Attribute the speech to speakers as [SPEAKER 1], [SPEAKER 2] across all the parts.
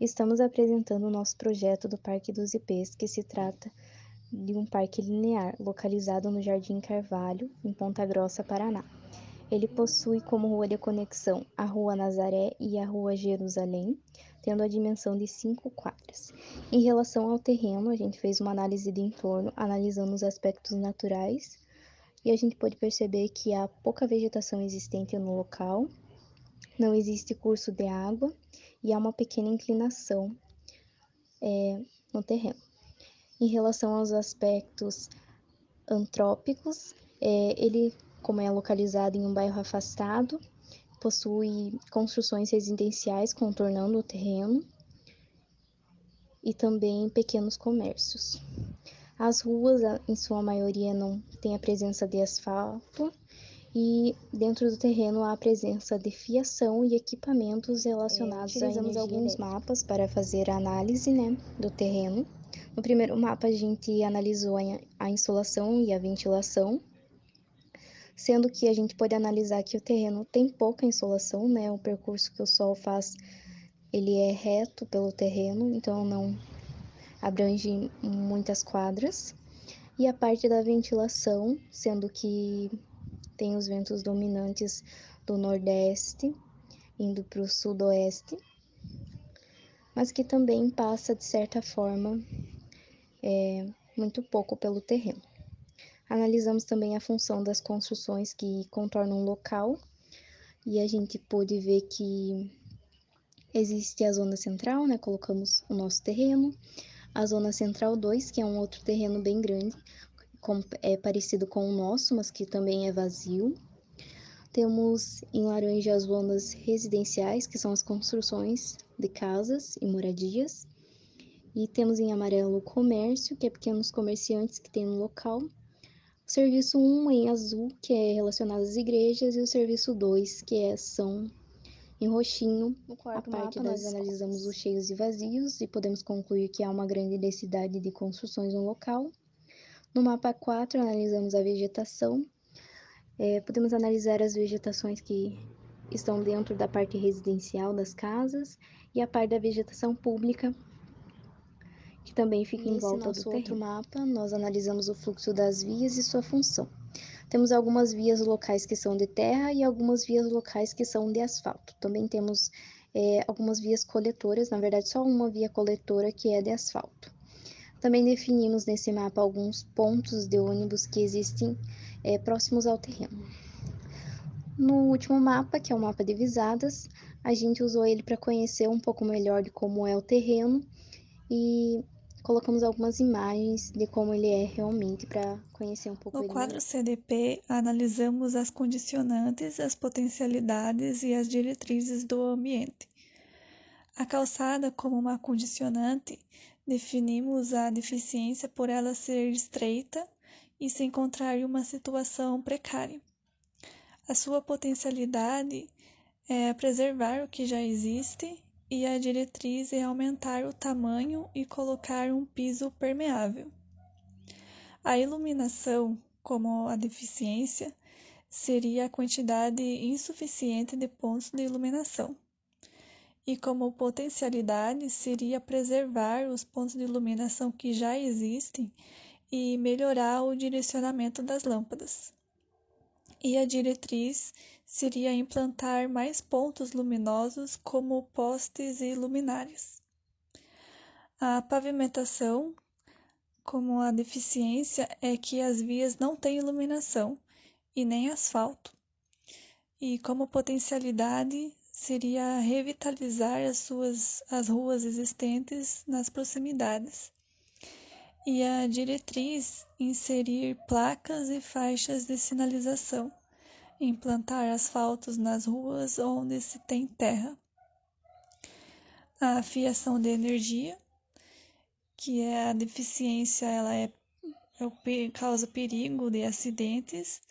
[SPEAKER 1] Estamos apresentando o nosso projeto do Parque dos Ipês, que se trata de um parque linear localizado no Jardim Carvalho, em Ponta Grossa, Paraná. Ele possui como rua de conexão a Rua Nazaré e a Rua Jerusalém, tendo a dimensão de 5 quadras. Em relação ao terreno, a gente fez uma análise de entorno, analisando os aspectos naturais, e a gente pôde perceber que há pouca vegetação existente no local, não existe curso de água e há uma pequena inclinação no terreno. Em relação aos aspectos antrópicos, ele, como é localizado em um bairro afastado, possui construções residenciais contornando o terreno e também pequenos comércios. As ruas, em sua maioria, não têm a presença de asfalto e dentro do terreno há a presença de fiação e equipamentos relacionados à energia. Utilizamos alguns mapas para fazer a análise, do terreno. No primeiro mapa, a gente analisou a insolação e a ventilação, sendo que a gente pode analisar que o terreno tem pouca insolação, o percurso que o sol faz, ele é reto pelo terreno, então não abrange muitas quadras. E a parte da ventilação, sendo que tem os ventos dominantes do nordeste, indo para o sudoeste, mas que também passa, de certa forma, muito pouco pelo terreno. Analisamos também a função das construções que contornam o local, e a gente pôde ver que existe a zona central, colocamos o nosso terreno, a zona central 2, que é um outro terreno bem grande, é parecido com o nosso, mas que também é vazio. Temos em laranja as zonas residenciais, que são as construções de casas e moradias. E temos em amarelo o comércio, que é pequenos comerciantes que tem no local. O serviço 1 em azul, que é relacionado às igrejas, e o serviço 2, que são em roxinho. No quarto mapa, nós analisamos os cheios e vazios e podemos concluir que há uma grande densidade de construções no local. No mapa 4, analisamos a vegetação. Podemos analisar as vegetações que estão dentro da parte residencial das casas e a parte da vegetação pública, que também fica em volta do terreno. Nesse outro mapa, nós analisamos o fluxo das vias e sua função. Temos algumas vias locais que são de terra e algumas vias locais que são de asfalto. Também temos algumas vias coletoras, na verdade só uma via coletora que é de asfalto. Também definimos nesse mapa alguns pontos de ônibus que existem próximos ao terreno. No último mapa, que é o mapa de visadas, a gente usou ele para conhecer um pouco melhor de como é o terreno e colocamos algumas imagens de como ele é realmente para conhecer um pouco
[SPEAKER 2] No
[SPEAKER 1] ele
[SPEAKER 2] quadro
[SPEAKER 1] melhor.
[SPEAKER 2] CDP, analisamos as condicionantes, as potencialidades e as diretrizes do ambiente. A calçada, como uma condicionante, definimos a deficiência por ela ser estreita e se encontrar em uma situação precária. A sua potencialidade é preservar o que já existe e a diretriz é aumentar o tamanho e colocar um piso permeável. A iluminação, como a deficiência, seria a quantidade insuficiente de pontos de iluminação. E como potencialidade, seria preservar os pontos de iluminação que já existem e melhorar o direcionamento das lâmpadas. E a diretriz seria implantar mais pontos luminosos como postes e luminárias. A pavimentação, como a deficiência, é que as vias não têm iluminação e nem asfalto. E como potencialidade, seria revitalizar as ruas existentes nas proximidades. E a diretriz, inserir placas e faixas de sinalização, implantar asfaltos nas ruas onde se tem terra. A fiação de energia, que é a deficiência, causa perigo de acidentes,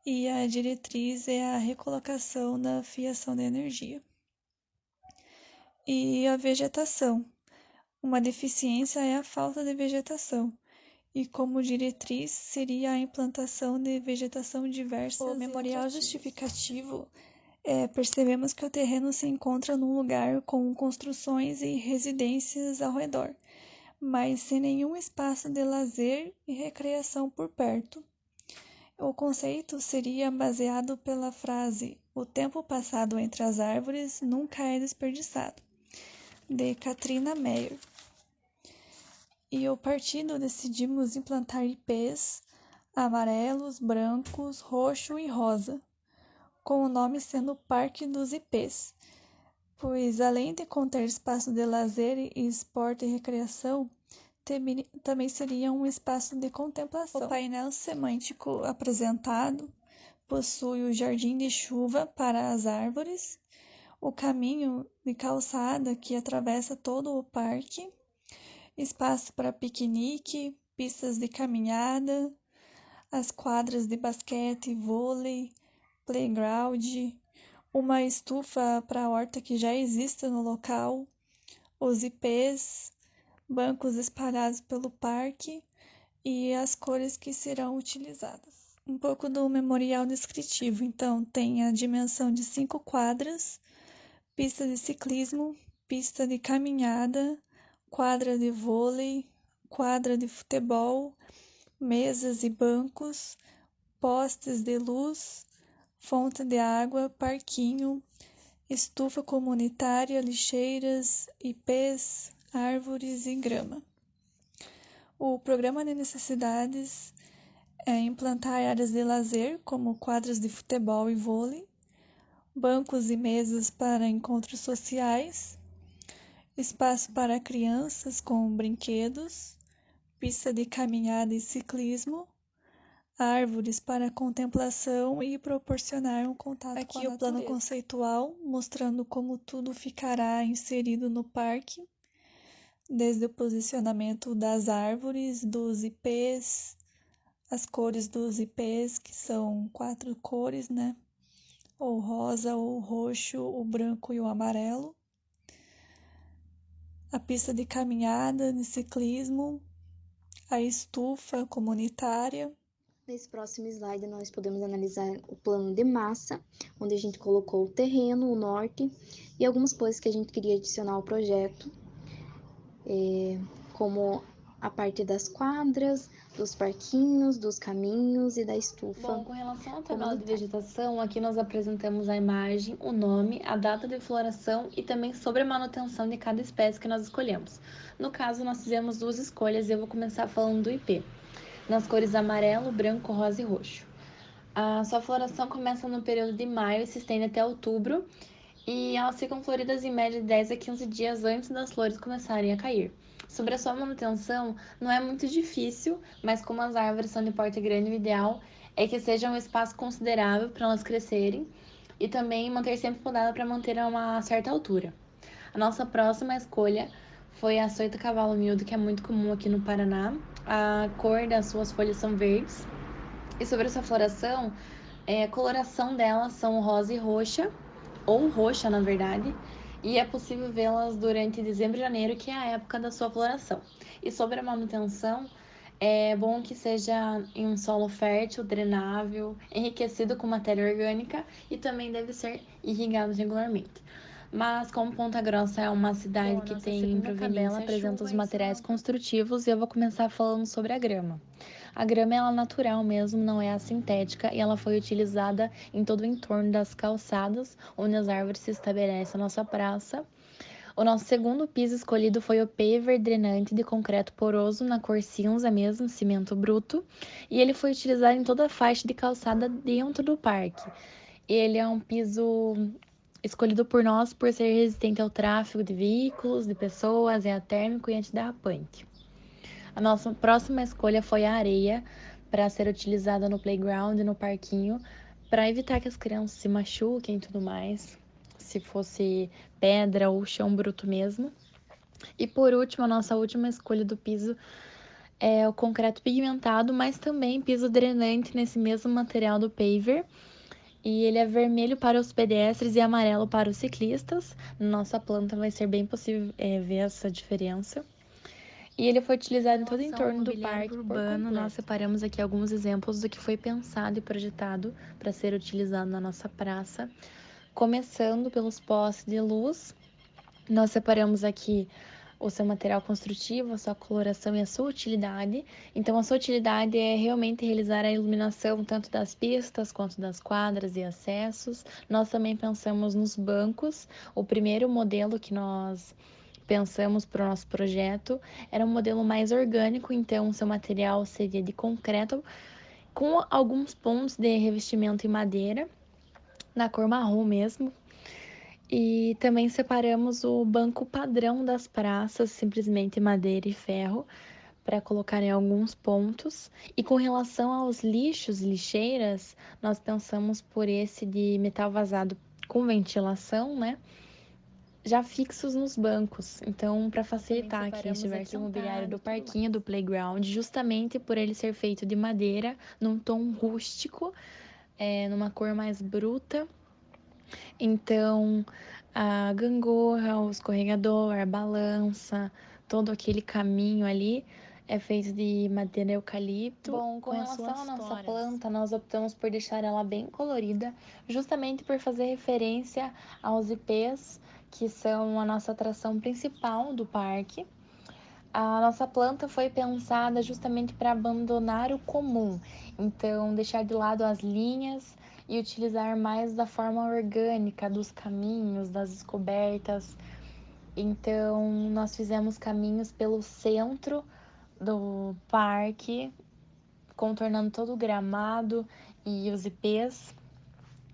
[SPEAKER 2] e a diretriz é a recolocação da fiação de energia. E a vegetação. Uma deficiência é a falta de vegetação, e como diretriz seria a implantação de vegetação diversa. O memorial justificativo percebemos que o terreno se encontra num lugar com construções e residências ao redor, mas sem nenhum espaço de lazer e recreação por perto. O conceito seria baseado pela frase "O tempo passado entre as árvores nunca é desperdiçado", de Katrina Meyer. E o partido decidimos implantar ipês amarelos, brancos, roxo e rosa, com o nome sendo Parque dos Ipês, pois além de conter espaço de lazer e esporte e recreação, também seria um espaço de contemplação. O painel semântico apresentado possui o jardim de chuva para as árvores, o caminho de calçada que atravessa todo o parque, espaço para piquenique, pistas de caminhada, as quadras de basquete, vôlei, playground, uma estufa para a horta que já existe no local, os ipês, bancos espalhados pelo parque e as cores que serão utilizadas. Um pouco do memorial descritivo, então, tem a dimensão de 5 quadras, pista de ciclismo, pista de caminhada, quadra de vôlei, quadra de futebol, mesas e bancos, postes de luz, fonte de água, parquinho, estufa comunitária, lixeiras, ipês, árvores e grama. O programa de necessidades é implantar áreas de lazer, como quadras de futebol e vôlei, bancos e mesas para encontros sociais, espaço para crianças com brinquedos, pista de caminhada e ciclismo, árvores para contemplação e proporcionar um contato com a natureza. Aqui o plano conceitual, mostrando como tudo ficará inserido no parque, desde o posicionamento das árvores, dos ipês, as cores dos ipês, que são 4 cores, né? O rosa, o roxo, o branco e o amarelo. A pista de caminhada, de ciclismo, a estufa comunitária.
[SPEAKER 1] Nesse próximo slide, nós podemos analisar o plano de massa, onde a gente colocou o terreno, o norte e algumas coisas que a gente queria adicionar ao projeto, como a parte das quadras, dos parquinhos, dos caminhos e da estufa.
[SPEAKER 3] Bom, com relação à tabela de vegetação, aqui nós apresentamos a imagem, o nome, a data de floração e também sobre a manutenção de cada espécie que nós escolhemos. No caso, nós fizemos 2 escolhas e eu vou começar falando do ipê, nas cores amarelo, branco, rosa e roxo. A sua floração começa no período de maio e se estende até outubro, e elas ficam floridas em média de 10 a 15 dias antes das flores começarem a cair. Sobre a sua manutenção, não é muito difícil, mas como as árvores são de porte grande, o ideal é que seja um espaço considerável para elas crescerem e também manter sempre podada para manter a uma certa altura. A nossa próxima escolha foi a Açoita Cavalo Miúdo, que é muito comum aqui no Paraná. A cor das suas folhas são verdes. E sobre essa floração, a coloração delas são rosa e roxa, ou roxa na verdade, e é possível vê-las durante dezembro e janeiro, que é a época da sua floração. E sobre a manutenção, é bom que seja em um solo fértil, drenável, enriquecido com matéria orgânica e também deve ser irrigado regularmente. Mas como Ponta Grossa é uma cidade que tem proveniência, apresenta os materiais construtivos e eu vou começar falando sobre a grama. A grama é natural mesmo, não é a sintética, e ela foi utilizada em todo o entorno das calçadas, onde as árvores se estabelecem na nossa praça. O nosso segundo piso escolhido foi o paver drenante de concreto poroso na cor cinza mesmo, cimento bruto, e ele foi utilizado em toda a faixa de calçada dentro do parque. Ele é um piso escolhido por nós por ser resistente ao tráfego de veículos, de pessoas, é térmico e antiderrapante. A nossa próxima escolha foi a areia, para ser utilizada no playground e no parquinho, para evitar que as crianças se machuquem e tudo mais, se fosse pedra ou chão bruto mesmo. E por último, a nossa última escolha do piso é o concreto pigmentado, mas também piso drenante nesse mesmo material do paver. E ele é vermelho para os pedestres e amarelo para os ciclistas. Na nossa planta vai ser bem possível ver essa diferença. E ele foi utilizado em todo o entorno do parque urbano. Nós separamos aqui alguns exemplos do que foi pensado e projetado para ser utilizado na nossa praça, Começando pelos postes de luz, nós separamos aqui o seu material construtivo, a sua coloração e a sua utilidade. Então, a sua utilidade é realmente realizar a iluminação tanto das pistas quanto das quadras e acessos. Nós também pensamos nos bancos. O primeiro modelo que nós pensamos para o nosso projeto era um modelo mais orgânico, então o seu material seria de concreto com alguns pontos de revestimento em madeira, na cor marrom mesmo. E também separamos o banco padrão das praças, simplesmente madeira e ferro, para colocar em alguns pontos. E com relação aos lixos, lixeiras, nós pensamos por esse de metal vazado com ventilação, né? Já fixos nos bancos. Então, para facilitar quem estiver aqui o mobiliário do parquinho, do playground, justamente por ele ser feito de madeira, num tom rústico, numa cor mais bruta. Então, a gangorra, o escorregador, a balança, todo aquele caminho ali é feito de madeira eucalipto. Bom, com relação à nossa planta, nós optamos por deixar ela bem colorida, justamente por fazer referência aos ipês, que são a nossa atração principal do parque. A nossa planta foi pensada justamente para abandonar o comum, então deixar de lado as linhas e utilizar mais da forma orgânica dos caminhos, das descobertas. Então, nós fizemos caminhos pelo centro do parque, contornando todo o gramado e os ipês.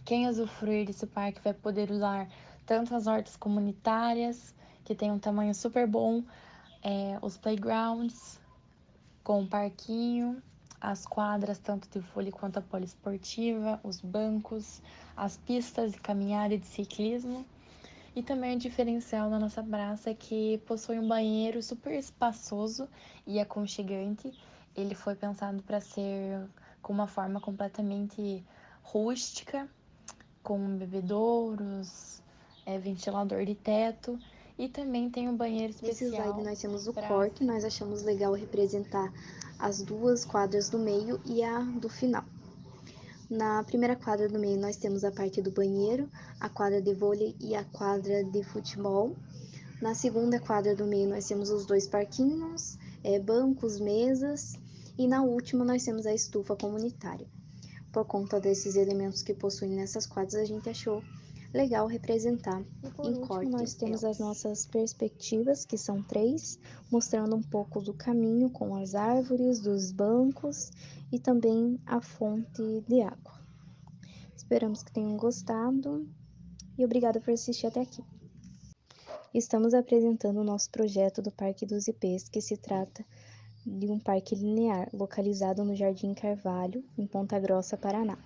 [SPEAKER 3] Quem usufruir desse parque vai poder usar tanto as hortas comunitárias, que tem um tamanho super bom, os playgrounds, com o parquinho, as quadras, tanto de vôlei quanto a poliesportiva, os bancos, as pistas de caminhada e de ciclismo. E também o diferencial da nossa praça é que possui um banheiro super espaçoso e aconchegante. Ele foi pensado para ser com uma forma completamente rústica, com bebedouros, ventilador de teto e também tem um banheiro
[SPEAKER 1] Nesse slide
[SPEAKER 3] especial
[SPEAKER 1] nós temos o
[SPEAKER 3] para.
[SPEAKER 1] corte, nós achamos legal representar as duas quadras do meio e a do final. Na primeira quadra do meio nós temos a parte do banheiro, a quadra de vôlei e a quadra de futebol. Na segunda quadra do meio nós temos os dois parquinhos, bancos, mesas, e na última nós temos a estufa comunitária. Por conta desses elementos que possuem nessas quadras, a gente achou legal representar em corte. Nós temos as nossas perspectivas, que são 3, mostrando um pouco do caminho com as árvores, dos bancos e também a fonte de água. Esperamos que tenham gostado e obrigada por assistir até aqui. Estamos apresentando o nosso projeto do Parque dos Ipês, que se trata de um parque linear localizado no Jardim Carvalho, em Ponta Grossa, Paraná.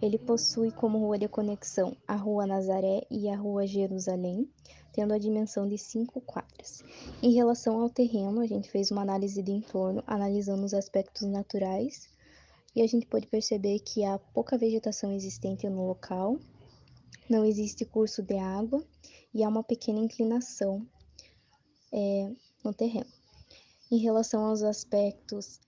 [SPEAKER 1] Ele possui como rua de conexão a Rua Nazaré e a Rua Jerusalém, tendo a dimensão de 5 quadras. Em relação ao terreno, a gente fez uma análise de entorno, analisando os aspectos naturais, e a gente pôde perceber que há pouca vegetação existente no local, não existe curso de água e há uma pequena inclinação no terreno. Em relação aos aspectos